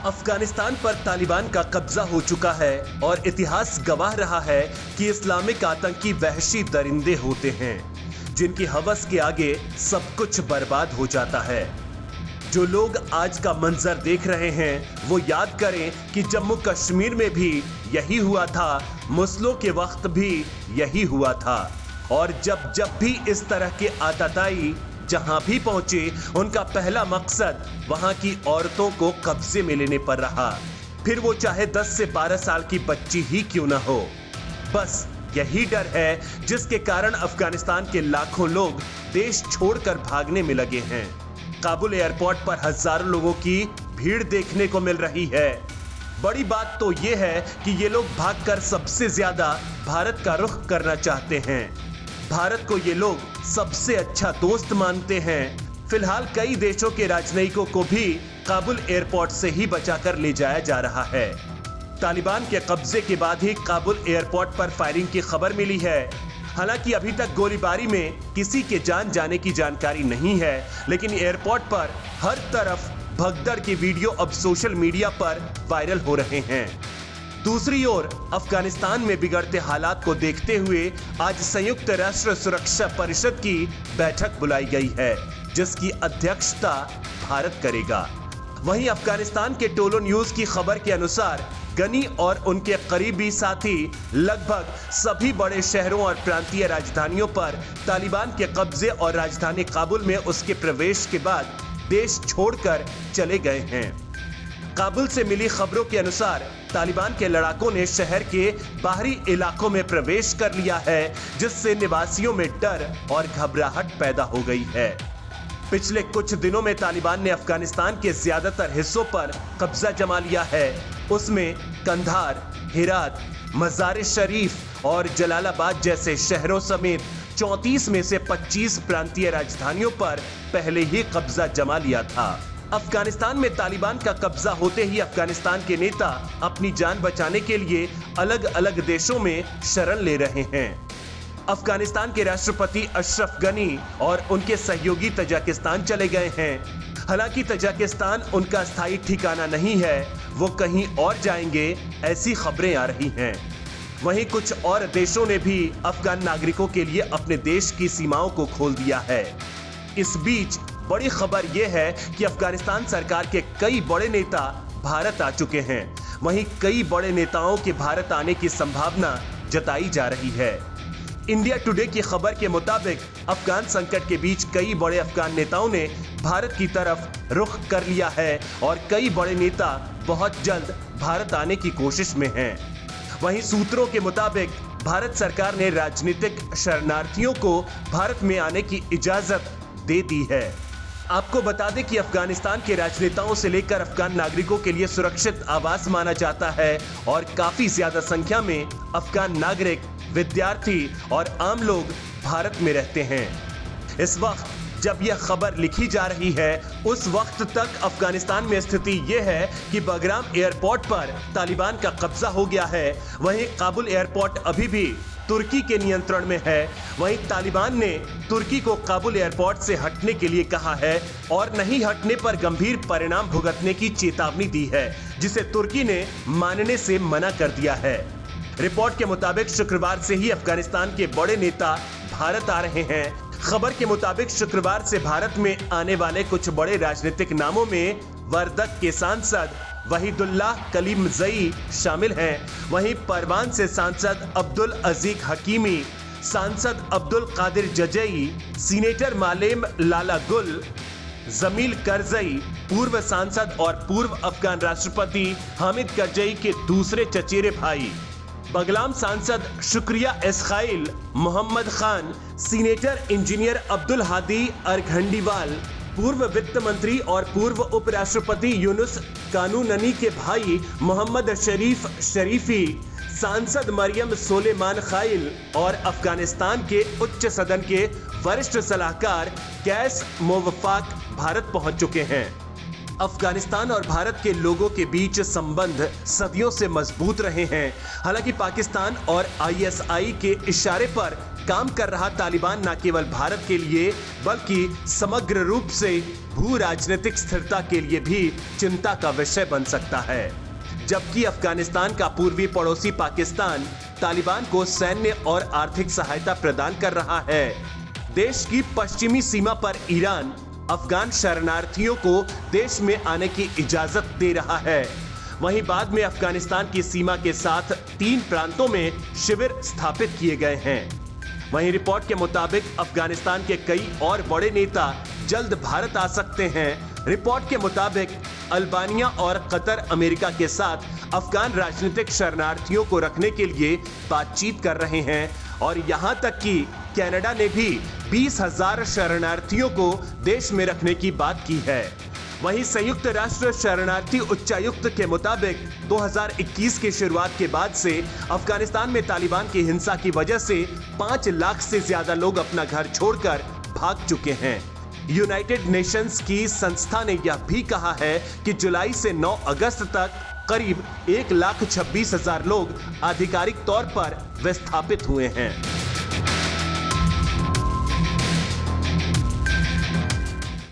अफगानिस्तान पर तालिबान का कब्जा हो चुका है और इतिहास गवाह रहा है कि इस्लामिक आतंकी वहशी दरिंदे होते हैं जिनकी हवस के आगे सब कुछ बर्बाद हो जाता है। जो लोग आज का मंजर देख रहे हैं वो याद करें कि जम्मू कश्मीर में भी यही हुआ था, मुस्लिमों के वक्त भी यही हुआ था और जब भी इस तरह के आतताई जहां भी पहुंचे उनका पहला मकसद वहां की औरतों को कब्जे में लेने पर रहा, फिर वो चाहे 10 से 12 साल की बच्ची ही क्यों ना हो। बस यही डर है जिसके कारण अफगानिस्तान के लाखों लोग देश छोड़कर भागने में लगे हैं। काबुल एयरपोर्ट पर हजारों लोगों की भीड़ देखने को मिल रही है। बड़ी बात तो ये है कि ये लोग भागकर सबसे ज्यादा भारत का रुख करना चाहते हैं। भारत को ये लोग सबसे अच्छा दोस्त मानते हैं। फिलहाल कई देशों के राजनयिकों को भी काबुल एयरपोर्ट से ही बचाकर ले जाया जा रहा है। तालिबान के कब्जे के बाद ही काबुल एयरपोर्ट पर फायरिंग की खबर मिली है। हालांकि अभी तक गोलीबारी में किसी के जान जाने की जानकारी नहीं है, लेकिन एयरपोर्ट पर हर तरफ भगदड़ के वीडियो अब सोशल मीडिया पर वायरल हो रहे हैं। दूसरी ओर अफगानिस्तान में बिगड़ते हालात को देखते हुए आज संयुक्त राष्ट्र सुरक्षा परिषद की बैठक बुलाई गई है, जिसकी अध्यक्षता भारत करेगा। वहीं अफगानिस्तान के टोलो न्यूज की खबर के अनुसार गनी और उनके करीबी साथी लगभग सभी बड़े शहरों और प्रांतीय राजधानियों पर तालिबान के कब्जे और राजधानी काबुल में उसके प्रवेश के बाद देश छोड़कर चले गए हैं। काबुल से मिली खबरों के अनुसार तालिबान के लड़ाकों ने शहर के बाहरी इलाकों में प्रवेश कर लिया है, जिससे निवासियों में डर और घबराहट पैदा हो गई है। पिछले कुछ दिनों में तालिबान ने अफगानिस्तान के ज्यादातर हिस्सों पर कब्जा जमा लिया है। उसमें कंधार, हेरात, मज़ार शरीफ और जलालाबाद जैसे शहरों समेत 34 में से 25 प्रांतीय राजधानियों पर पहले ही कब्जा जमा लिया था। अफगानिस्तान में तालिबान का कब्जा होते ही अफगानिस्तान के नेता अपनी जान बचाने के लिए अलग अलग देशों में शरण ले रहे हैं। अफगानिस्तान के राष्ट्रपति अशरफ गनी और उनके सहयोगी तजाकिस्तान चले गए हैं। हालांकि तजाकिस्तान उनका स्थायी ठिकाना नहीं है, वो कहीं और जाएंगे, ऐसी खबरें आ रही हैं। वहीं कुछ और देशों ने भी अफगान नागरिकों के लिए अपने देश की सीमाओं को खोल दिया है। इस बीच बड़ी खबर यह है कि अफगानिस्तान सरकार के कई बड़े नेता भारत आ चुके हैं। वहीं कई बड़े नेताओं के भारत आने की संभावना जताई जा रही है। इंडिया टुडे की खबर के मुताबिक अफगान संकट के बीच कई बड़े अफगान नेताओं ने भारत की तरफ रुख कर लिया है और कई बड़े नेता बहुत जल्द भारत आने की कोशिश में हैं। वहीं सूत्रों के मुताबिक भारत सरकार ने राजनीतिक शरणार्थियों को भारत में आने की इजाजत दे दी है। आपको बता दें कि अफगानिस्तान के राजनेताओं से लेकर अफगान नागरिकों के लिए सुरक्षित आवास माना जाता है और काफी ज्यादा संख्या में अफगान नागरिक, विद्यार्थी और आम लोग भारत में रहते हैं। इस वक्त जब यह खबर लिखी जा रही है उस वक्त तक अफगानिस्तान में स्थिति यह है कि बगराम एयरपोर्ट पर तालिबान का कब्जा हो गया है। वहीं काबुल एयरपोर्ट अभी भी तुर्की के नियंत्रण में है। वहीं तालिबान ने तुर्की को काबुल एयरपोर्ट से हटने के लिए कहा है और नहीं हटने पर गंभीर परिणाम भुगतने की चेतावनी दी है, जिसे तुर्की ने मानने से मना कर दिया है। रिपोर्ट के मुताबिक शुक्रवार से ही अफगानिस्तान के बड़े नेता भारत आ रहे हैं। खबर के मुताबिक शुक्रवार से भारत में आने वाले कुछ बड़े राजनीतिक नामों में वर्दक के सांसद वहीदुल्लाह कलीमज़ई शामिल हैं। वहीं परवान से सांसद अब्दुल अजीक हकीमी, सांसद अब्दुल कादिर जजई, सीनेटर मालेम लाला गुल, जमील करजई, पूर्व सांसद और पूर्व अफगान राष्ट्रपति हामिद करजई के दूसरे चचेरे भाई, बगलाम सांसद शुक्रिया एस्खाइल, मोहम्मद खान, सीनेटर इंजीनियर अब्दुल हादी अरघंडीवाल, पूर्व वित्त मंत्री और पूर्व उपराष्ट्रपति यूनुस कानूननी के भाई मोहम्मद शरीफ शरीफी, सांसद मरियम सोलेमान खाइल और अफगानिस्तान के उच्च सदन के वरिष्ठ सलाहकार कैस मोवफाक भारत पहुंच चुके हैं। अफगानिस्तान और भारत के लोगों के बीच संबंध सदियों से मजबूत रहे हैं। हालांकि पाकिस्तान और आईएसआई के इशारे पर काम कर रहा तालिबान न केवल भारत के लिए बल्कि समग्र रूप से भू राजनीतिक स्थिरता के लिए भी चिंता का विषय बन सकता है। जबकि अफगानिस्तान का पूर्वी पड़ोसी पाकिस्तान तालिबान को सैन्य और आर्थिक सहायता प्रदान कर रहा है। देश की पश्चिमी सीमा पर ईरान अफगान शरणार्थियों को देश में आने की इजाजत दे रहा है। वहीं बाद में अफगानिस्तान की सीमा के साथ 3 प्रांतों में शिविर स्थापित किए गए हैं। वहीं रिपोर्ट के मुताबिक अफगानिस्तान के कई और बड़े नेता जल्द भारत आ सकते हैं। रिपोर्ट के मुताबिक अल्बानिया और कतर अमेरिका के साथ अफगान राजनीतिक शरणार्थियों को रखने के लिए बातचीत कर रहे हैं और यहां तक कि कनाडा ने भी 20,000 शरणार्थियों को देश में रखने की बात की है। वहीं संयुक्त राष्ट्र शरणार्थी उच्चायुक्त के मुताबिक 2021 की शुरुआत के बाद से अफगानिस्तान में तालिबान की हिंसा की वजह से 5 लाख से ज्यादा लोग अपना घर छोड़कर भाग चुके हैं। यूनाइटेड नेशंस की संस्था ने यह भी कहा है कि जुलाई से 9 अगस्त तक करीब 1,26,000 लोग आधिकारिक तौर पर विस्थापित हुए हैं।